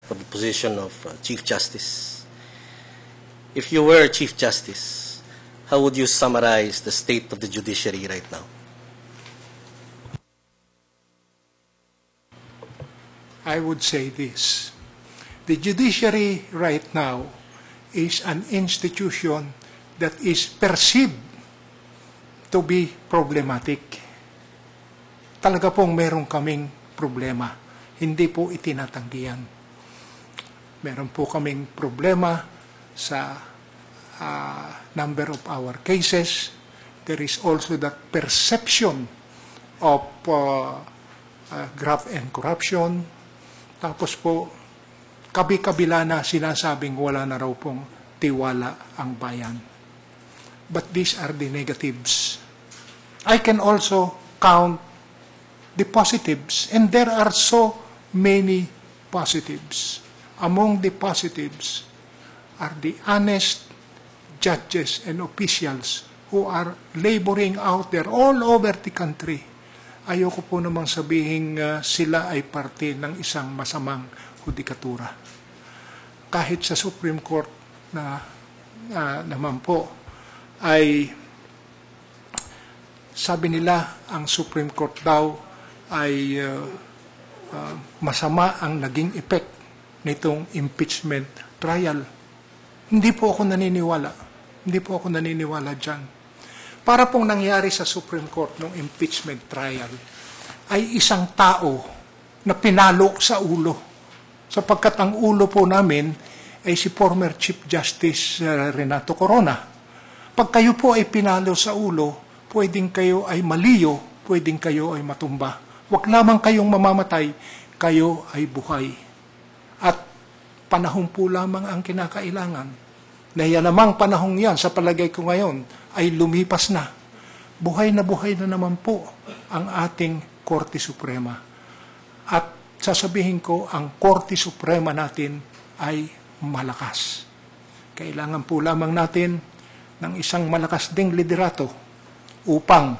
for the position of Chief Justice. If you were Chief Justice, how would you summarize the state of the judiciary right now? I would say this. The judiciary right now is an institution that is perceived to be problematic. Talaga pong meron kaming problema. Hindi po itinatanggihan. Meron po kaming problema sa number of our cases. There is also that perception of graft and corruption. Tapos po, kabi-kabila na sinasabing wala na raw pong tiwala ang bayan. But these are the negatives. I can also count the positives, and there are so many positives. Among the positives are the honest judges and officials who are laboring out there all over the country. Ayoko po namang sabihin sila ay parte ng isang masamang hudikatura. Kahit sa Supreme Court na naman po ay sabi nila ang Supreme Court daw ay masama ang naging effect nitong impeachment trial. Hindi po ako naniniwala. Hindi po ako naniniwala dyan. Para pong nangyari sa Supreme Court ng impeachment trial ay isang tao na pinalo sa ulo. Sapagkat ang ulo po namin ay si former Chief Justice Renato Corona. Pag kayo po ay pinalo sa ulo, pwedeng kayo ay maliyo, pwedeng kayo ay matumba. Huwag lamang kayong mamamatay, kayo ay buhay. At panahon po lamang ang kinakailangan. Na yan namang panahon yan, sa palagay ko ngayon, ay lumipas na. Buhay na naman po ang ating Korte Suprema. At sasabihin ko, ang Korte Suprema natin ay malakas. Kailangan po lamang natin ng isang malakas ding liderato upang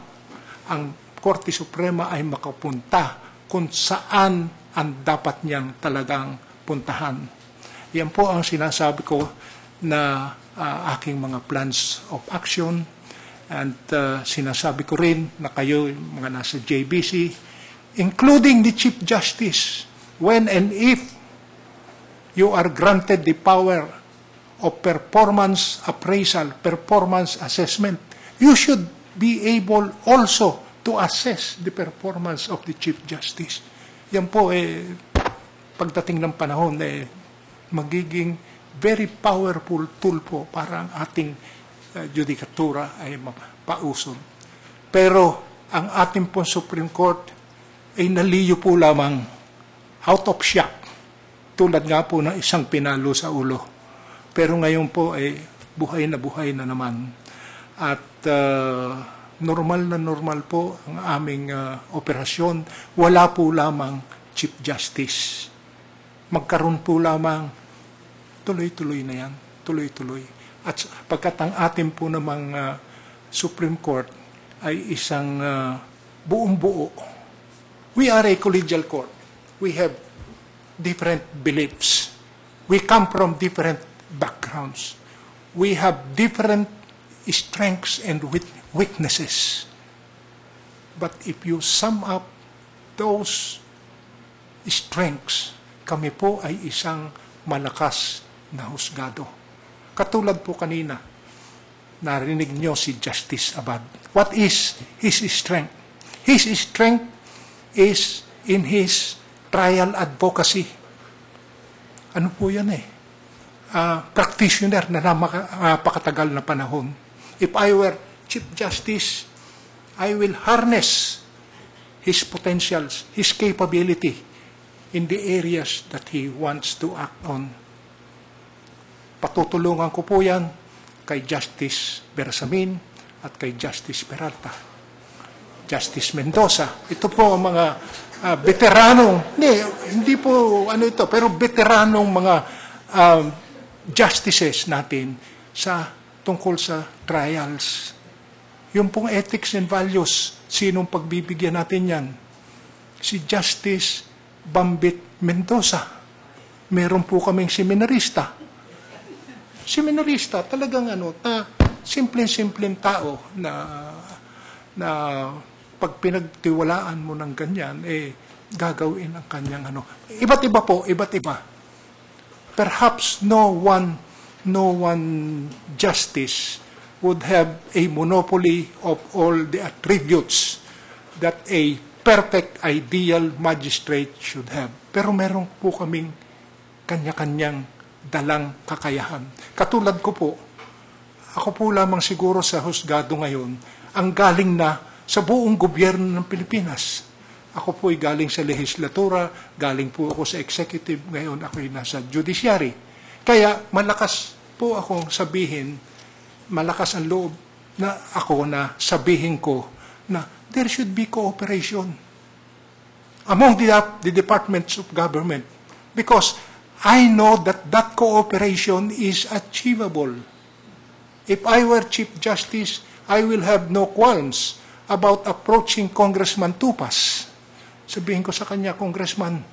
ang Korte Suprema ay makapunta kung saan ang dapat niyang talagang puntahan. Yan po ang sinasabi ko na aking mga plans of action, and sinasabi ko rin na kayo mga nasa JBC, including the Chief Justice, when and if you are granted the power of performance appraisal, performance assessment, you should be able also to assess the performance of the Chief Justice. Yan po pagdating ng panahon magiging very powerful tool po para ang ating judikatura ay mapausol. Pero ang ating po Supreme Court ay naliyo po lamang out of shock, tulad nga po ng isang pinalo sa ulo. Pero ngayon po ay buhay na naman. At normal po ang aming operasyon. Wala po lamang Chief Justice. Magkaroon po lamang tuloy-tuloy na yan. Tuloy-tuloy. At pagkat ang ating po namang Supreme Court ay isang buong-buo. We are a collegial court. We have different beliefs. We come from different backgrounds. We have different strengths and weaknesses. But if you sum up those strengths, kami po ay isang malakas na husgado. Katulad po kanina, narinig nyo si Justice Abad. What is his strength? His strength is in his trial advocacy. Ano po yan practitioner na napakatagal na panahon. If I were Chief Justice, I will harness his potentials, his capability in the areas that he wants to act on. Patutulungan ko po yan kay Justice Bersamin at kay Justice Peralta. Justice Mendoza. Ito po ang mga veteranong, hindi po ito, pero veteranong mga justices natin tungkol sa trials. Yung pong ethics and values, sinong pagbibigyan natin yan? Si Justice Bambit Mendoza. Meron po kaming seminarista. Seminarista, talagang simpleng-simpleng tao na pag pinagtiwalaan mo ng ganyan, gagawin ang kanyang Iba't iba po, iba't iba. Perhaps no one justice would have a monopoly of all the attributes that a perfect ideal magistrate should have. Pero meron po kaming kanya-kanyang dalang kakayahan. Katulad ko po, ako po lamang siguro sa husgado ngayon, ang galing na sa buong gobyerno ng Pilipinas. Ako po ay galing sa legislatura, galing po ako sa executive, ngayon ako ay nasa judiciary. Kaya malakas po akong sabihin, malakas ang loob na ako na sabihin ko na there should be cooperation among the departments of government because I know that cooperation is achievable. If I were Chief Justice, I will have no qualms about approaching Congressman Tupas. Sabihin ko sa kanya, Congressman,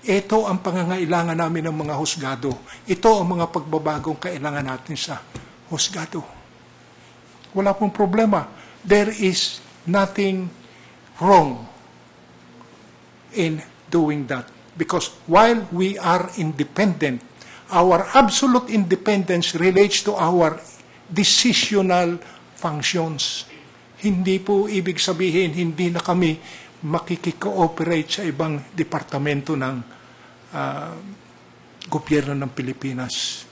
ito ang pangangailangan namin ng mga husgado. Ito ang mga pagbabagong kailangan natin sa husgado. Wala pong problema. There is nothing wrong in doing that. Because while we are independent, our absolute independence relates to our decisional functions. Hindi po ibig sabihin, hindi na kami makikikooperate sa ibang departamento ng gobyerno ng Pilipinas.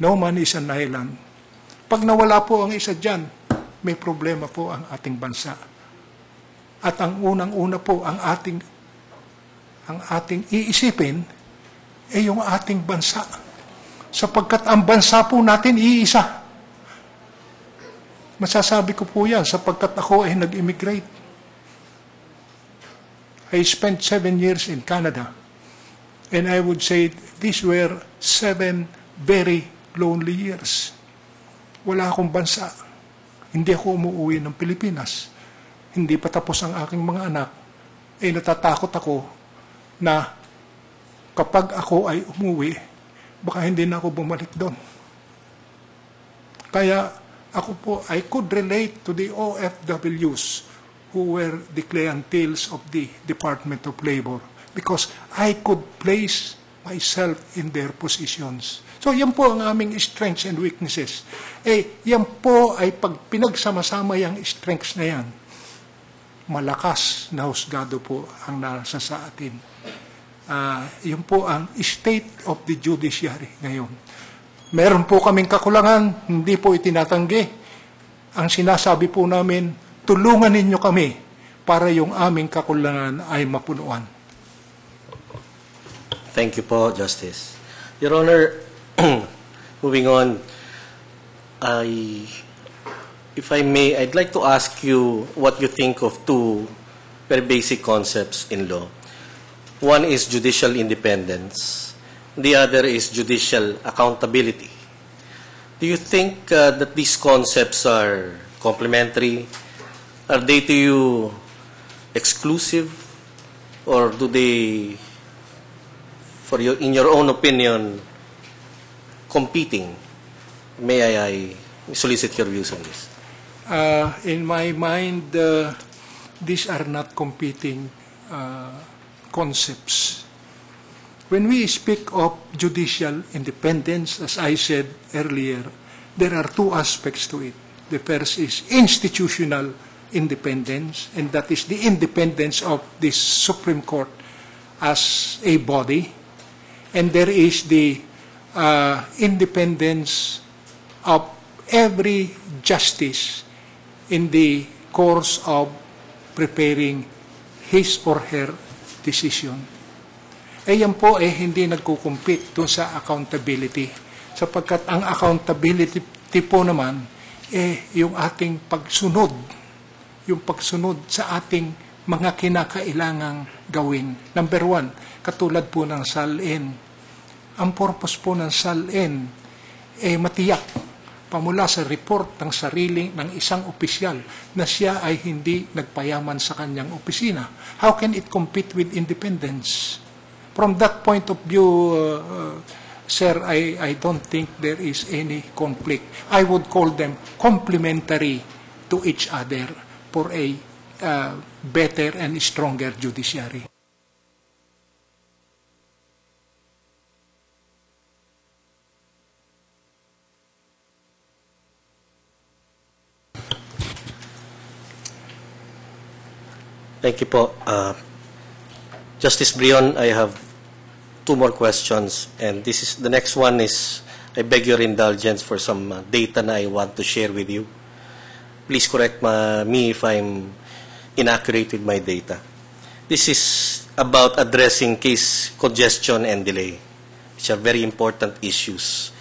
No man is an island. Pag nawala po ang isa dyan, may problema po ang ating bansa. At ang unang-una po, ang ating iisipin ay yung ating bansa. Sapagkat ang bansa po natin iisa. Masasabi ko po yan sapagkat ako ay nag-immigrate. I spent 7 years in Canada. And I would say these were 7 very lonely years. Wala akong bansa. Hindi ako umuwi ng Pilipinas. Hindi pa tapos ang aking mga anak. Natatakot ako na kapag ako ay umuwi, baka hindi na ako bumalik doon. Kaya ako po, I could relate to the OFWs who were the clienteles of the Department of Labor because I could place myself in their positions. So yan po ang aming strengths and weaknesses. Yan po ay pag pinagsama-sama yung strengths na yan, malakas na husgado po ang nasa sa atin. Yun po ang state of the judiciary ngayon. Meron po kaming kakulangan, hindi po itinatanggi. Ang sinasabi po namin, tulungan ninyo kami para yung aming kakulangan ay mapunuan. Thank you po, Justice. Your Honor, moving on, if I may, I'd like to ask you what you think of two very basic concepts in law. One is judicial independence. The other is judicial accountability. Do you think that these concepts are complementary? Are they to you exclusive? Or do they, in your own opinion, competing? May I solicit your views on this? In my mind, these are not competing concepts. When we speak of judicial independence, as I said earlier, there are two aspects to it. The first is institutional independence, and that is the independence of the Supreme Court as a body. And there is the independence of every justice in the course of preparing his or her decision. Yan po hindi nagkukumpit doon sa accountability. Sapagkat ang accountability po naman yung ating pagsunod. Yung pagsunod sa ating mga kinakailangang gawin. Number 1, katulad po ng SALN. Ang purpose po ng SALN matiyak pamula sa report ng isang opisyal na siya ay hindi nagpayaman sa kanyang opisina. How can it compete with independence? From that point of view, sir, I don't think there is any conflict. I would call them complementary to each other for a better and stronger judiciary. Thank you po. Justice Brion, I have two more questions, and the next one is, I beg your indulgence for some data na I want to share with you. Please correct me if I'm inaccurate with my data. This is about addressing case congestion and delay, which are very important issues